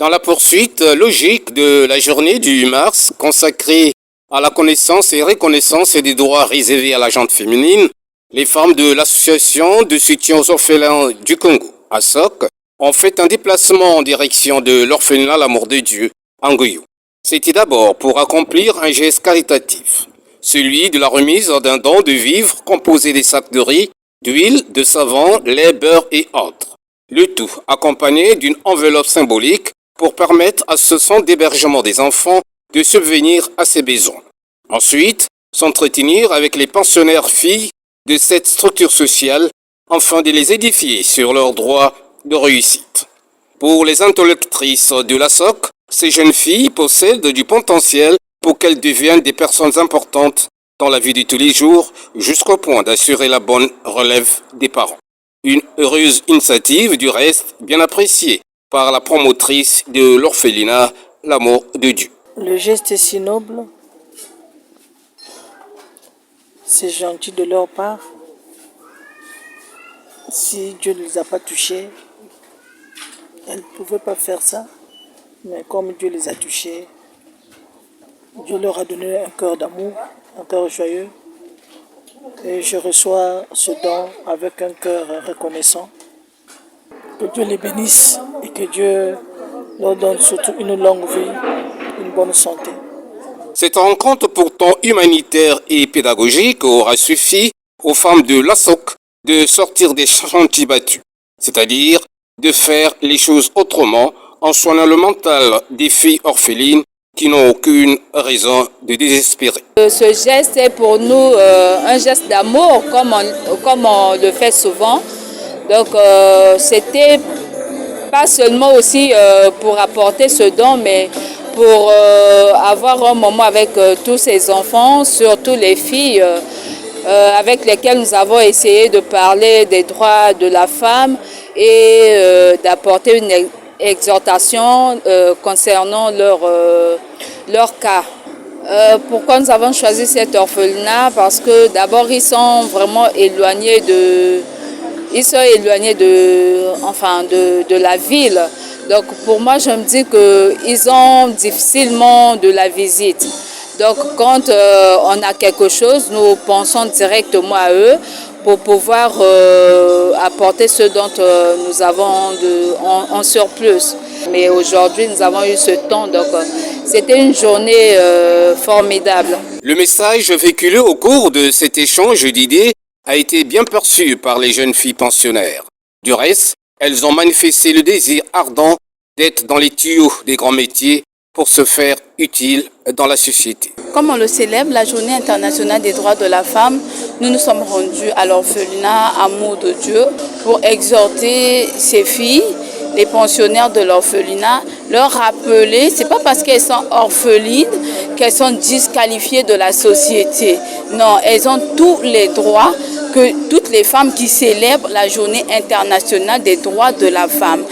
Dans la poursuite logique de la journée du 8 mars consacrée à la connaissance et reconnaissance des droits réservés à la gente féminine, les femmes de l'association de soutien aux orphelins du Congo, ASOC, ont fait un déplacement en direction de l'orphelinat L'Amour de Dieu, en Goyou. C'était d'abord pour accomplir un geste caritatif, celui de la remise d'un don de vivres composé des sacs de riz, d'huile, de savon, lait, beurre et autres. Le tout accompagné d'une enveloppe symbolique pour permettre à ce centre d'hébergement des enfants de subvenir à ses besoins. Ensuite, s'entretenir avec les pensionnaires filles de cette structure sociale afin de les édifier sur leurs droits de réussite. Pour les interlocutrices de l'ASOC, ces jeunes filles possèdent du potentiel pour qu'elles deviennent des personnes importantes dans la vie de tous les jours jusqu'au point d'assurer la bonne relève des parents. Une heureuse initiative du reste bien appréciée par la promotrice de l'orphelinat L'Amour de Dieu. Le geste est si noble, c'est gentil de leur part. Si Dieu ne les a pas touchés, elles ne pouvaient pas faire ça. Mais comme Dieu les a touchés, Dieu leur a donné un cœur d'amour, un cœur joyeux. Et je reçois ce don avec un cœur reconnaissant. Que Dieu les bénisse et que Dieu leur donne surtout une longue vie, une bonne santé. Cette rencontre pourtant humanitaire et pédagogique aura suffi aux femmes de l'ASOC de sortir des chantiers battus, c'est-à-dire de faire les choses autrement en soignant le mental des filles orphelines qui n'ont aucune raison de désespérer. Ce geste est pour nous un geste d'amour comme on le fait souvent. Donc c'était pas seulement aussi pour apporter ce don, mais pour avoir un moment avec tous ces enfants, surtout les filles avec lesquelles nous avons essayé de parler des droits de la femme et d'apporter une exhortation concernant leur cas. Pourquoi nous avons choisi cet orphelinat? Parce que d'abord ils sont vraiment éloignés de la ville. Donc pour moi je me dis qu'ils ont difficilement de la visite. Donc quand on a quelque chose, nous pensons directement à eux pour pouvoir apporter ce dont nous avons en surplus. Mais aujourd'hui, nous avons eu ce temps, donc c'était une journée formidable. Le message véhiculé au cours de cet échange d'idées a été bien perçu par les jeunes filles pensionnaires. Du reste, elles ont manifesté le désir ardent d'être dans les tuyaux des grands métiers pour se faire utile dans la société. Comme on le célèbre, la Journée internationale des droits de la femme, nous nous sommes rendus à l'orphelinat Amour de Dieu pour exhorter ces filles, les pensionnaires de l'orphelinat, leur rappeler, c'est pas parce qu'elles sont orphelines qu'elles sont disqualifiées de la société. Non, elles ont tous les droits que toutes les femmes qui célèbrent la Journée internationale des droits de la femme.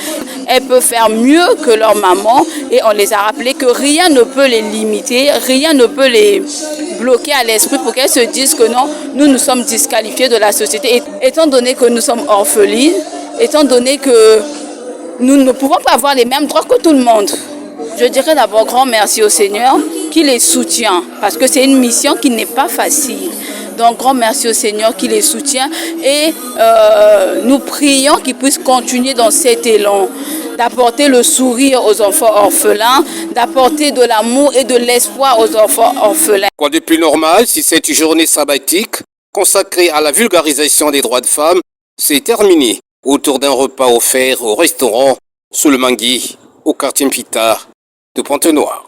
Elles peuvent faire mieux que leur maman et on les a rappelé que rien ne peut les limiter, rien ne peut les bloquer à l'esprit pour qu'elles se disent que non, nous sommes disqualifiés de la société. Et, étant donné que nous sommes orphelines, étant donné que nous ne pouvons pas avoir les mêmes droits que tout le monde. Je dirais d'abord grand merci au Seigneur qui les soutient parce que c'est une mission qui n'est pas facile. Donc grand merci au Seigneur qui les soutient et nous prions qu'il puisse continuer dans cet élan, d'apporter le sourire aux enfants orphelins, d'apporter de l'amour et de l'espoir aux enfants orphelins. Quoi de plus normal si cette journée sabbatique consacrée à la vulgarisation des droits de femmes s'est terminée autour d'un repas offert au restaurant sous le Mangui au quartier Mpita de Pointe-Noire.